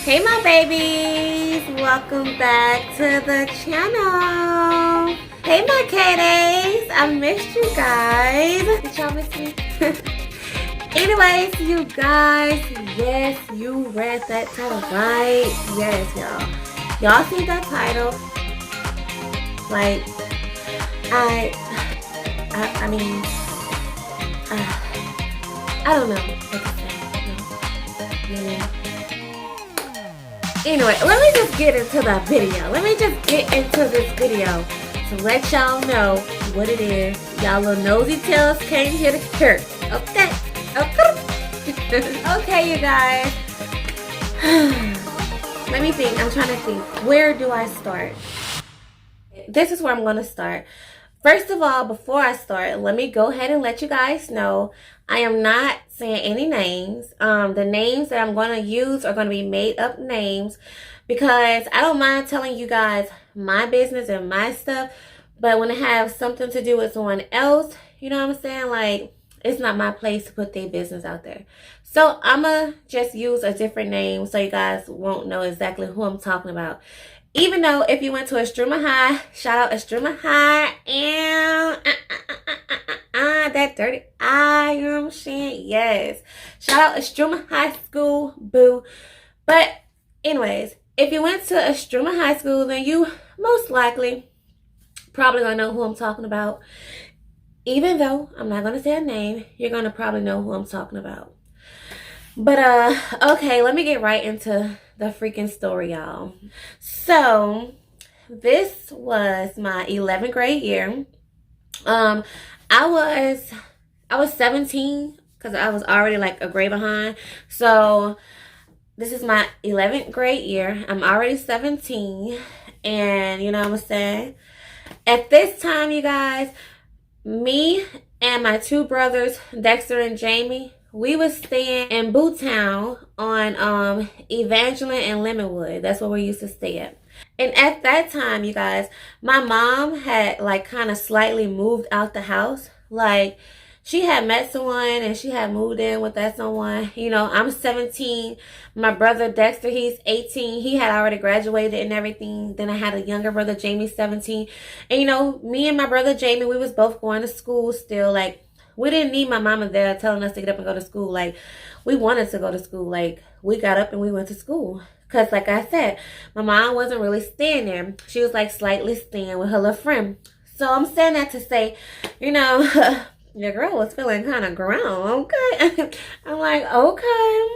Hey my babies, welcome back to the channel. Hey my kitties, I missed you guys. Did y'all miss me? Anyways, you guys, yes, you read that title right. Yes, y'all see that title? Like, I mean, I don't know what to say. No. Anyway, let me just get into the video. Let me just get into this video to let y'all know what it is. Y'all little nosy tails came here to hear. Okay. Okay, you guys. Let me think. I'm trying to think. Where do I start? This is where I'm going to start. First of all, before I start, let me go ahead and let you guys know I am not saying any names. The names that I'm going to use are going to be made up names because I don't mind telling you guys my business and my stuff, but when it has something to do with someone else, you know what I'm saying? Like, it's not my place to put their business out there. So I'm going to just use a different name so you guys won't know exactly who I'm talking about. Even though if you went to Estruma High, shout out Estruma High, and that dirty eye, you know what I'm saying? Yes. Shout out Estruma High School, boo. But anyways, if you went to Estruma High School, then you most likely probably gonna know who I'm talking about. Even though I'm not gonna say a name, you're gonna probably know who I'm talking about. But okay, let me get right into the freaking story, y'all. So this was my 11th grade year. I was 17 because I was already like a grade behind. So this is my 11th grade year. I'm already 17, and you know what I'm saying? At this time, you guys, me and my two brothers, Dexter and Jamie, we was staying in Bootown on Evangeline and Lemonwood. That's where we used to stay at. And at that time, you guys, my mom had like kind of slightly moved out the house. Like, she had met someone and she had moved in with that someone. You know, I'm 17. My brother Dexter, he's 18. He had already graduated and everything. Then I had a younger brother, Jamie, 17. And you know, me and my brother Jamie, we was both going to school still. Like, we didn't need my mama there telling us to get up and go to school. Like, we wanted to go to school. Like, we got up and we went to school. Because, like I said, my mom wasn't really staying there. She was, like, slightly staying with her little friend. So, I'm saying that to say, you know, your girl was feeling kind of grown, okay? I'm like, okay.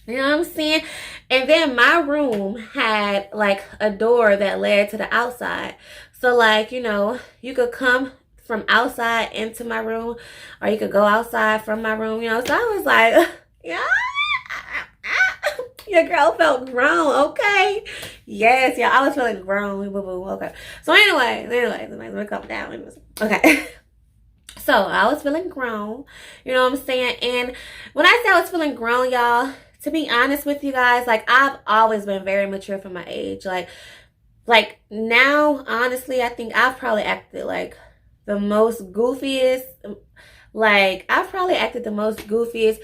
You know what I'm saying? And then my room had, like, a door that led to the outside. So, like, you know, you could come from outside into my room, or you could go outside from my room, you know. So I was like, yeah, your girl felt grown, okay? Yes, yeah, I was feeling grown, okay. So anyways, let me calm down. Okay. So I was feeling grown, you know what I'm saying? And when I say I was feeling grown, y'all, to be honest with you guys, like, I've always been very mature for my age. Like now, honestly, I think I've probably acted like the most goofiest. Like, I've probably acted the most goofiest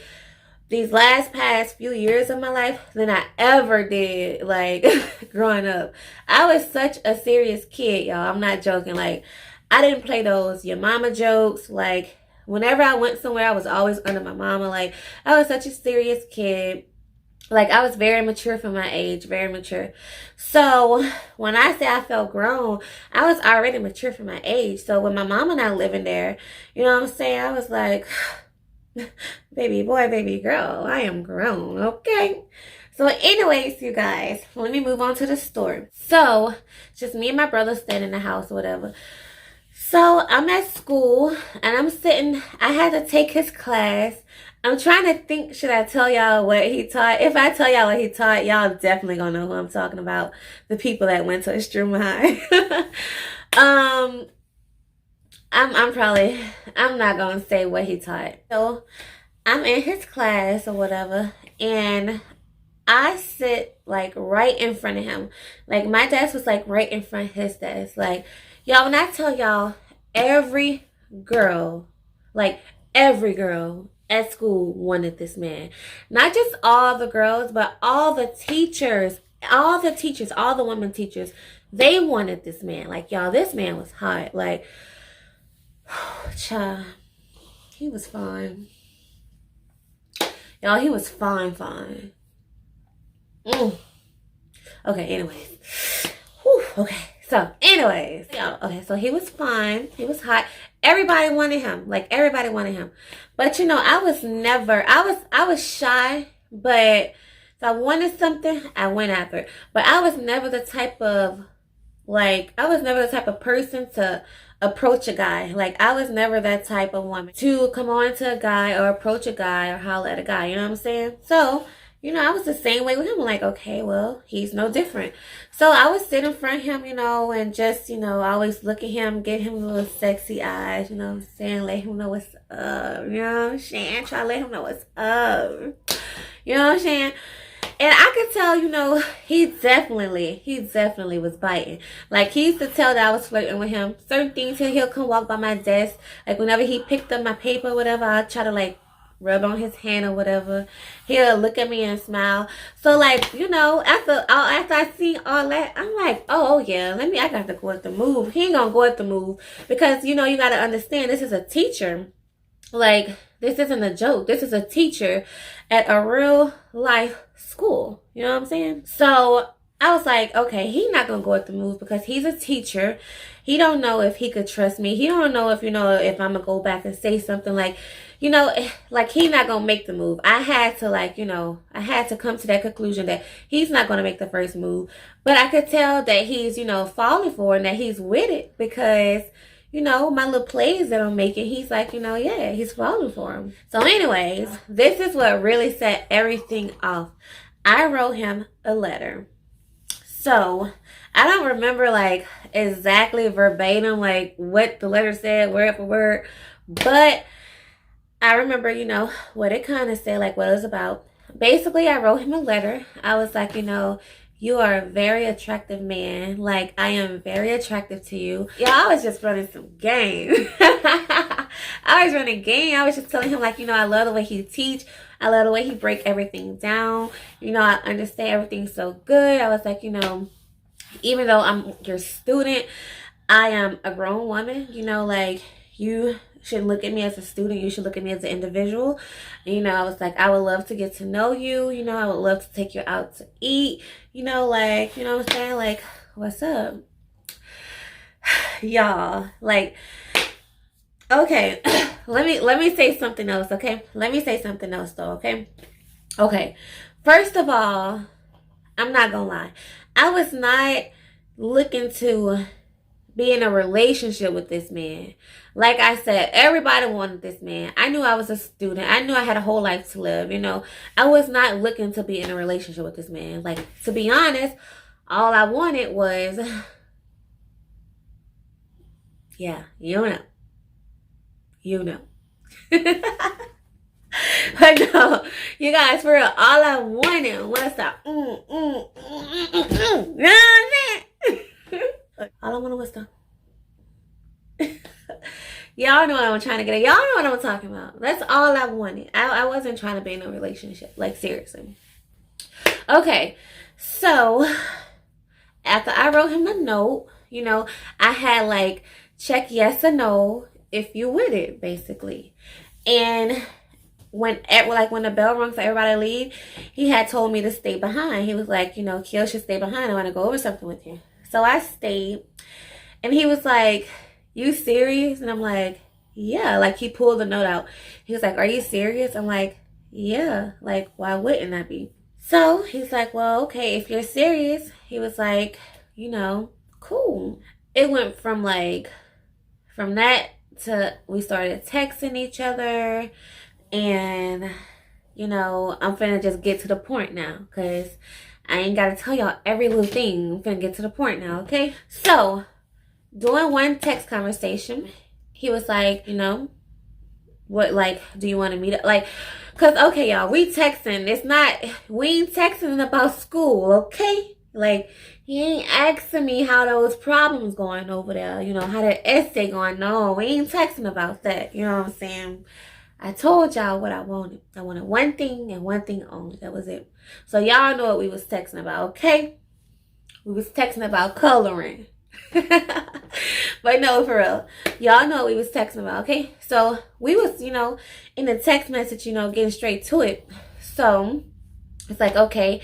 these past few years of my life than I ever did, like, growing up. I was such a serious kid, y'all. I'm not joking. Like, I didn't play those your mama jokes. Like, whenever I went somewhere, I was always under my mama. Like, I was such a serious kid. Like, I was very mature for my age, very mature. So, when I say I felt grown, I was already mature for my age. So, when my mom and I living there, you know what I'm saying? I was like, baby boy, baby girl, I am grown, okay? So, anyways, you guys, let me move on to the story. So, it's just me and my brother staying in the house or whatever. So, I'm at school, and I'm sitting, I had to take his class. I'm trying to think, should I tell y'all what he taught? If I tell y'all what he taught, y'all definitely gonna know who I'm talking about. The people that went to Estruma High. I'm not gonna say what he taught. So, I'm in his class or whatever, and I sit, like, right in front of him. Like, my desk was, like, right in front of his desk. Like, y'all, when I tell y'all, every girl, like, every girl at school wanted this man. Not just all the girls, but all the teachers, all the women teachers, they wanted this man. Like, y'all, this man was hot. Like, child, he was fine. Y'all, he was fine. Okay, anyways. Whew, okay. So, anyways, okay, so he was fine. He was hot. Everybody wanted him. Like, everybody wanted him. But, you know, I was shy, but if I wanted something, I went after it. But I was never the type of person to approach a guy. Like, I was never that type of woman to come on to a guy or approach a guy or holler at a guy. You know what I'm saying? So, you know, I was the same way with him. Like, okay, well, he's no different. So I would sit in front of him, you know, and just, you know, always look at him, give him little sexy eyes, you know what I'm saying? Let him know what's up, you know what I'm saying? Try to let him know what's up. You know what I'm saying? And I could tell, you know, he definitely was biting. Like, he used to tell that I was flirting with him. Certain things, he'll come walk by my desk. Like, whenever he picked up my paper or whatever, I'd try to, like, rub on his hand or whatever. He'll look at me and smile. So, like, you know, after I see all that, I'm like, oh yeah, I got to go at the move. He ain't gonna go at the move because, you know, you got to understand, this is a teacher. Like, this isn't a joke. This is a teacher at a real life school. You know what I'm saying? So I was like, okay, he's not gonna go at the move because he's a teacher. He don't know if he could trust me. He don't know if, you know, if I'm gonna go back and say something. Like, you know, like, he's not gonna make the move. I had to, like, you know, I had to come to that conclusion that he's not gonna make the first move. But I could tell that he's, you know, falling for it and that he's with it because, you know, my little plays that I'm making, he's like, you know, yeah, he's falling for him. So anyways, this is what really set everything off. I wrote him a letter. So I don't remember, like, exactly verbatim, like, what the letter said, word for word. But I remember, you know, what it kind of said, like, what it was about. Basically, I wrote him a letter. I was like, you know, you are a very attractive man. Like, I am very attractive to you. Yeah, I was just running some game. I was running game. I was just telling him, like, you know, I love the way he teach. I love the way he break everything down. You know, I understand everything so good. I was like, you know, even though I'm your student, I am a grown woman. You know, like, you shouldn't look at me as a student. You should look at me as an individual. You know, I was like, I would love to get to know you. You know, I would love to take you out to eat. You know, like, you know what I'm saying? Like, what's up? Y'all, like, okay, let me say something else, okay? Let me say something else, though, okay? Okay, first of all, I'm not gonna lie. I was not looking to be in a relationship with this man. Like I said, everybody wanted this man. I knew I was a student. I knew I had a whole life to live, you know. I was not looking to be in a relationship with this man. Like, to be honest, all I wanted was, yeah, you know. You know. But no, you guys, for real, all I wanted was that, you know what I'm saying? All I wanted was the, y'all know what I'm trying to get at. Y'all know what I'm talking about. That's all I wanted. I wasn't trying to be in a relationship. Like, seriously. Okay, so after I wrote him a note, you know, I had, like, check yes or no if you with it, basically. And when the bell rung for everybody to leave, he had told me to stay behind. He was like, you know, Kiel should stay behind. I want to go over something with you. So I stayed. And he was like, you serious? And I'm like, yeah. Like, he pulled the note out. He was like, are you serious? I'm like, yeah. Like, why wouldn't I be? So he's like, well, okay, if you're serious. He was like, you know, cool. It went from that to we started texting each other. And, you know, I'm finna just get to the point now, because I ain't got to tell y'all every little thing. I'm finna get to the point now, okay? So, during one text conversation, he was like, you know, what, like, do you want to meet up? Like, because, okay, y'all, we ain't texting about school, okay? Like, he ain't asking me how those problems going over there, you know, how that essay going. No, we ain't texting about that, you know what I'm saying? I told y'all what I wanted. I wanted one thing and one thing only. That was it. So y'all know what we was texting about, okay? We was texting about coloring. But no, for real. Y'all know what we was texting about, okay? So we was, in the text message, getting straight to it. So it's like, okay,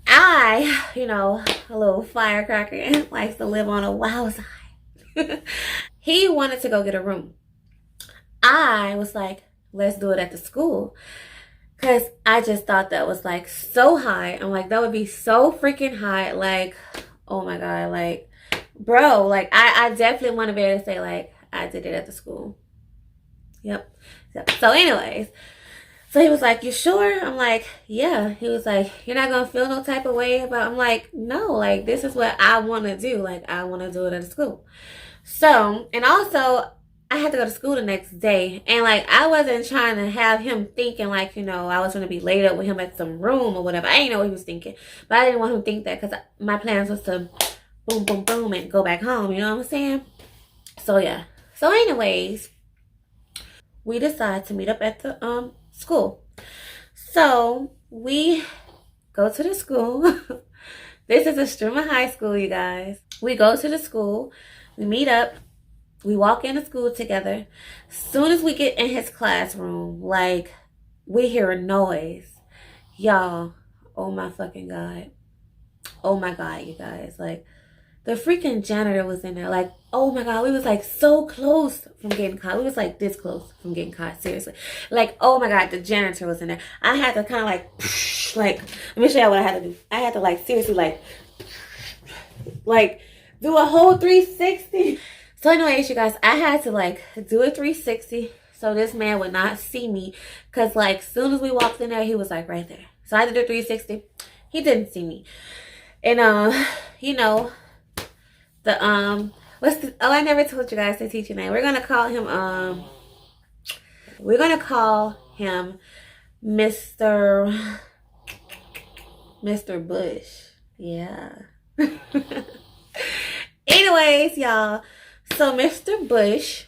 a little firecracker, likes to live on a wild side. He wanted to go get a room. I was like, let's do it at the school. Because I just thought that was like so high. I'm like, that would be so freaking high. Like, oh my God. Like, bro, like, I definitely want to be able to say, like, I did it at the school. Yep. So anyways, so he was like, you sure? I'm like, yeah. He was like, you're not going to feel no type of way about, I'm like, no, like, this is what I want to do. Like, I want to do it at the school. So, and also, I had to go to school the next day. And, like, I wasn't trying to have him thinking, like, I was going to be laid up with him at some room or whatever. I didn't know what he was thinking. But I didn't want him to think that because my plans was to boom, boom, boom and go back home. You know what I'm saying? So, yeah. So, anyways, we decided to meet up at the school. So, we go to the school. This is a Streamer High School, you guys. We go to the school. We meet up. We walk into school together. Soon as we get in his classroom, like, we hear a noise. Y'all, oh my fucking God. Oh my God, you guys. Like, the freaking janitor was in there. Like, oh my God, we was like so close from getting caught. We was like this close from getting caught, seriously. Like, oh my God, the janitor was in there. I had to kind of like, let me show you what I had to do. I had to like, seriously, like do a whole 360. So anyways, you guys, I had to like do a 360 so this man would not see me. Cause like soon as we walked in there, he was like right there. So I did a 360. He didn't see me. And I never told you guys the teacher name. We're gonna call him Mr. Bush. Yeah. Anyways, y'all. So Mr. Bush,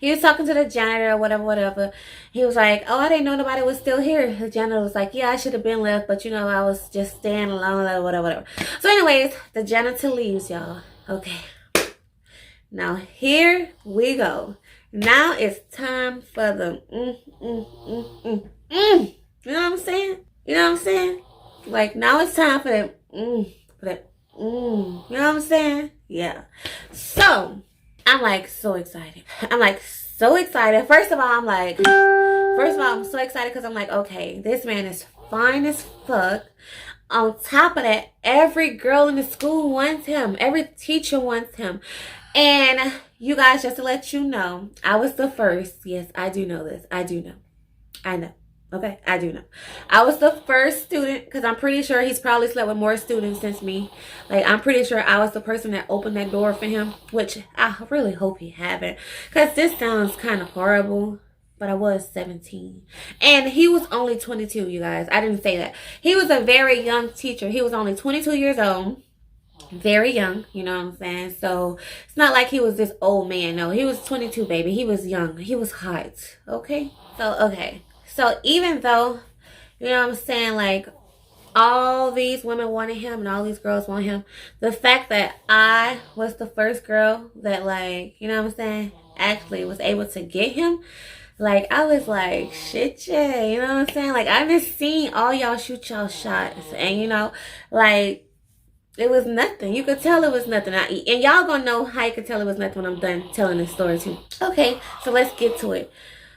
he was talking to the janitor or whatever. He was like, oh, I didn't know nobody was still here. The janitor was like, yeah, I should have been left, but I was just staying alone or whatever. So anyways, the janitor leaves, y'all. Okay. Now here we go. Now it's time for the You know what I'm saying? You know what I'm saying? Like now it's time for that You know what I'm saying? Yeah. So I'm like so excited. First of all, I'm so excited because I'm like, okay, this man is fine as fuck. On top of that, every girl in the school wants him. Every teacher wants him. And you guys, just to let you know, I was the first. Yes, I do know this. I do know. I know. Okay, I do know. I was the first student because I'm pretty sure he's probably slept with more students since me. Like, I'm pretty sure I was the person that opened that door for him, which I really hope he haven't because this sounds kind of horrible, but I was 17. And he was only 22, you guys. I didn't say that. He was a very young teacher. He was only 22 years old. Very young, you know what I'm saying? So, it's not like he was this old man. No, he was 22, baby. He was young. He was hot. Okay? So even though, you know what I'm saying, like all these women wanted him and all these girls want him, the fact that I was the first girl that like, you know what I'm saying, actually was able to get him, like I was like, shit, yeah, you know what I'm saying? Like I just seen all y'all shoot y'all shots and like it was nothing. You could tell it was nothing. And y'all gonna know how you could tell it was nothing when I'm done telling this story too. Okay, so let's get to it.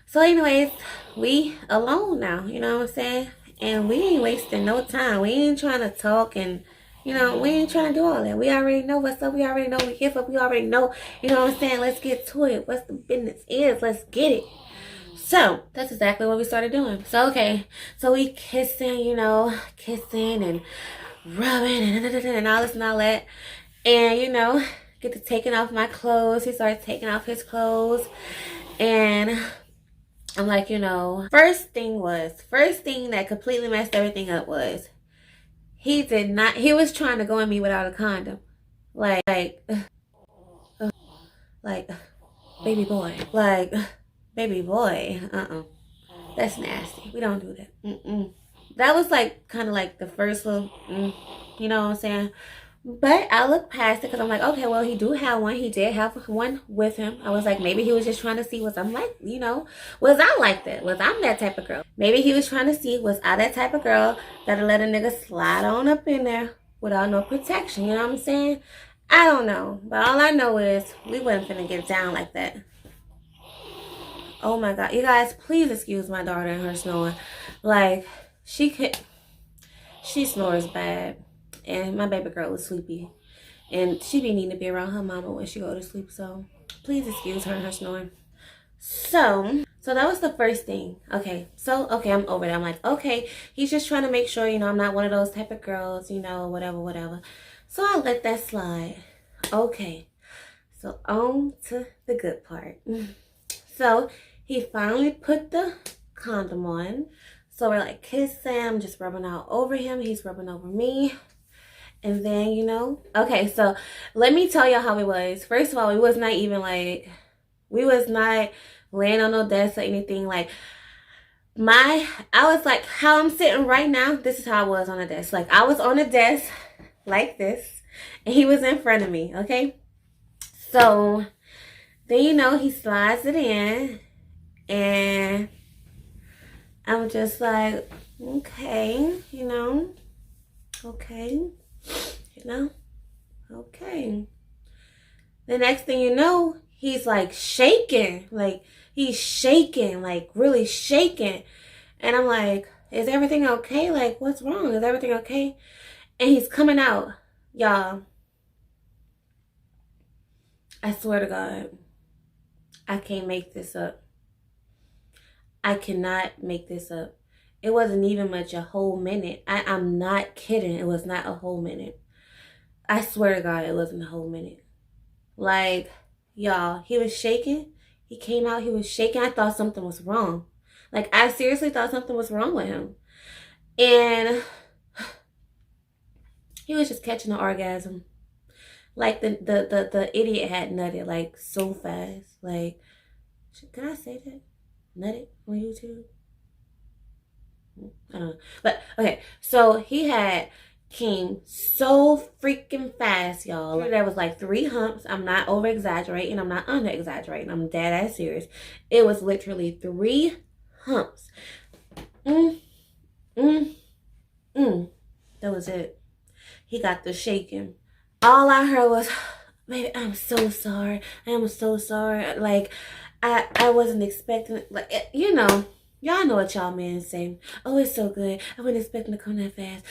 So anyways, we alone now, you know what I'm saying? And we ain't wasting no time. We ain't trying to talk and, we ain't trying to do all that. We already know what's up. We already know we give up. We already know, you know what I'm saying? Let's get to it. What's the business is. Let's get it. So, that's exactly what we started doing. So, okay. So, we kissing and rubbing and all this and all that. And, get to taking off my clothes. He started taking off his clothes. And I'm like, first thing that completely messed everything up was he was trying to go at me without a condom. Like, baby boy. Like, baby boy. That's nasty. We don't do that. That was like kind of like the first little, you know what I'm saying? But I looked past it because I'm like, okay, well, he do have one. He did have one with him. I was like, maybe he was just trying to see was I'm like, you know, was I like that? Was I'm that type of girl? Maybe he was trying to see was I that type of girl that'll let a nigga slide on up in there without no protection. You know what I'm saying? I don't know. But all I know is we wasn't finna get down like that. Oh my God. You guys, please excuse my daughter and her snoring. Like, she snores bad. And my baby girl was sleepy. And she be needing to be around her mama when she go to sleep. So, please excuse her and her snoring. So that was the first thing. Okay, I'm over that. I'm like, okay, he's just trying to make sure, you know, I'm not one of those type of girls, you know, whatever. So I let that slide. Okay, so on to the good part. So he finally put the condom on. So we're like kissing, just rubbing out over him. He's rubbing over me. And then, you know, okay, so let me tell y'all how it was. First of all, we was not laying on no desk or anything. Like, I was like, how I'm sitting right now, this is how I was on a desk. Like, I was on a desk like this, and he was in front of me, okay? So, then, you know, he slides it in, and I'm just like, okay, you know, okay. The next thing you know, he's like shaking, like really shaking. And I'm like, is everything okay? Like, what's wrong? Is everything okay? And he's coming out. Y'all, I swear to God, I can't make this up. I cannot make this up. It wasn't even much, a whole minute. I'm not kidding. It was not a whole minute. I swear to God, it wasn't a whole minute. Like, y'all, he was shaking. He came out, he was shaking. I thought something was wrong. Like, I seriously thought something was wrong with him. And he was just catching an orgasm. Like, the idiot had nutted, like, so fast. Like, can I say that? Nutted on YouTube? I don't know. But, okay, so he came so freaking fast, y'all. There was like 3 humps. I'm not over exaggerating. I'm not under exaggerating. I'm dead ass serious. It was literally 3 humps. That was it. He got the shaking. All I heard was, baby, I'm so sorry. I am so sorry. Like, I wasn't expecting it. Like, you know. Y'all know what y'all men say. Oh, it's so good. I wasn't expecting to come that fast.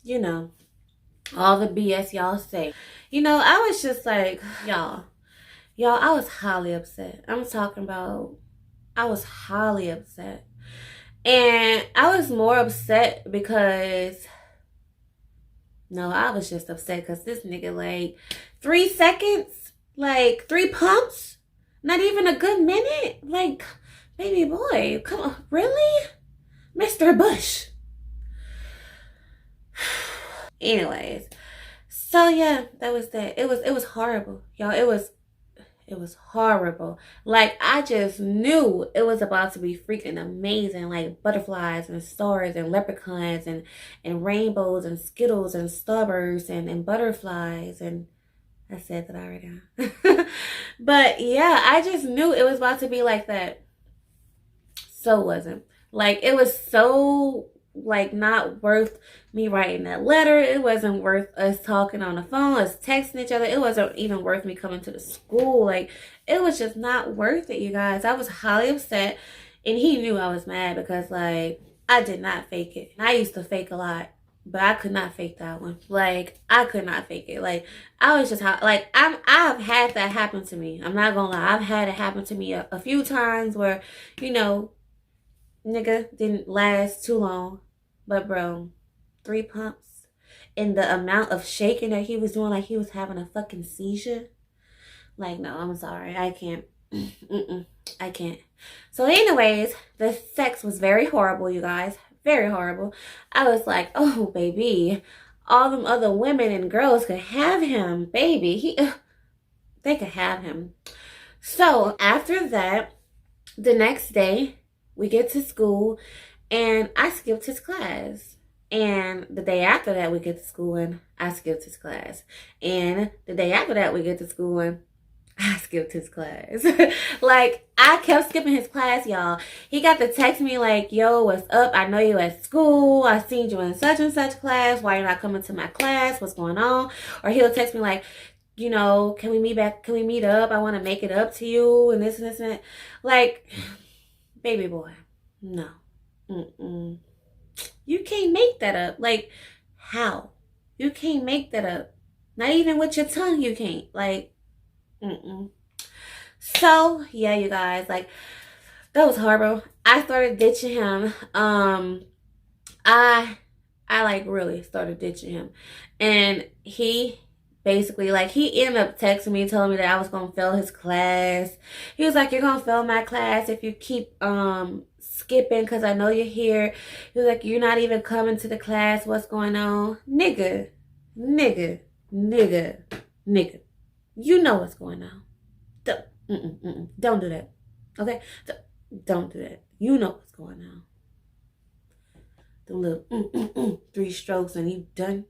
You know, all the BS y'all say. You know, I was just like, y'all, I was highly upset. I'm talking about, I was highly upset. And I was more upset because, no, I was just upset because this nigga, like, 3 seconds, like, 3 pumps, not even a good minute, like, baby boy, come on, really? Mr. Bush. Anyways, so yeah, that was that. It was horrible, y'all. It was horrible. Like, I just knew it was about to be freaking amazing. Like, butterflies and stars and leprechauns and rainbows and skittles and starbursts and butterflies and I said that already. But yeah, I just knew it was about to be like that. So it wasn't. Like, it was so, like, not worth me writing that letter. It wasn't worth us talking on the phone, us texting each other. It wasn't even worth me coming to the school. Like, it was just not worth it, you guys. I was highly upset. And he knew I was mad because, like, I did not fake it. I used to fake a lot. But I could not fake that one. Like, I could not fake it. Like, I was just, like, I've had that happen to me. I'm not gonna lie. I've had it happen to me a few times where, you know, nigga didn't last too long. But, bro, 3 pumps. And the amount of shaking that he was doing, like he was having a fucking seizure. Like, no, I'm sorry. I can't. I can't. So, anyways, the sex was very horrible, you guys. Very horrible. I was like, oh, baby, all them other women and girls could have him, baby. they could have him. So after that, the next day, we get to school, and I skipped his class. And the day after that, we get to school, and I skipped his class. And the day after that, we get to school, and I skipped his class. Like, I kept skipping his class, y'all. He got to text me like, yo, what's up? I know you at school. I seen you in such and such class. Why you're not coming to my class? What's going on? Or he'll text me like, you know, can we meet up? I want to make it up to you and this and this and that. Like, baby boy, no. Mm-mm. You can't make that up. Like, how? You can't make that up. Not even with your tongue, you can't. Like, mm-mm. So, yeah, you guys, like, that was horrible. I started ditching him. I like really started ditching him. And he basically, like, he ended up texting me, telling me that I was going to fail his class. He was like, you're going to fail my class if you keep skipping because I know you're here. He was like, you're not even coming to the class. What's going on? Nigga. You know what's going on. Don't do that. Okay? Don't do that. You know what's going on. The little 3 strokes and you done.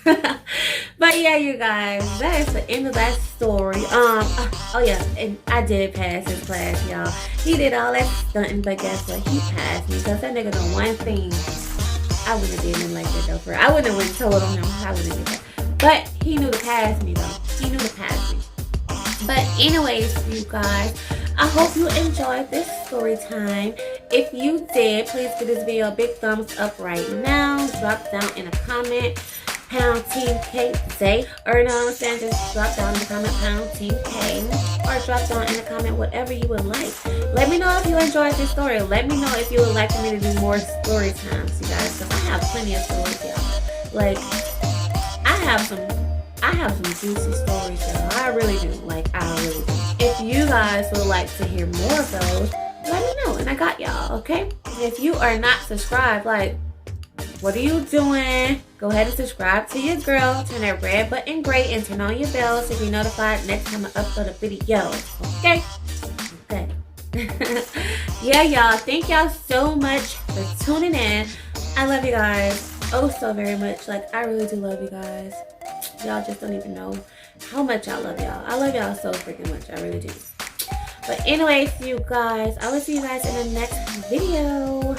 But yeah, you guys, that is the end of that story. Oh yeah, and I did pass his class, y'all. He did all that stunting, but guess what? He passed me because that nigga done one thing. I wouldn't have did him like that though. For I wouldn't have went and told him. I wouldn't have did that. But he knew to pass me though. He knew to pass me. But anyways, you guys, I hope you enjoyed this story time. If you did, please give this video a big thumbs up right now. Drop down in a comment, pound Team K Zay. Or no, I'm saying just drop down in the comment, pound Team K. Or drop down in the comment whatever you would like. Let me know if you enjoyed this story. Let me know if you would like for me to do more story times, you guys. Because I have plenty of stories, y'all. Like, I have some juicy stories, y'all. I really do. Like, I really do. If you guys would like to hear more of those, let me know. And I got y'all, okay? If you are not subscribed, like, what are you doing? Go ahead and subscribe to your girl. Turn that red button gray and turn on your bell so you be notified next time I upload a video. Okay? Okay. Yeah, y'all. Thank y'all so much for tuning in. I love you guys oh so very much. Like, I really do love you guys. Y'all just don't even know how much I love y'all. I love y'all so freaking much. I really do. But anyways, you guys, I will see you guys in the next video.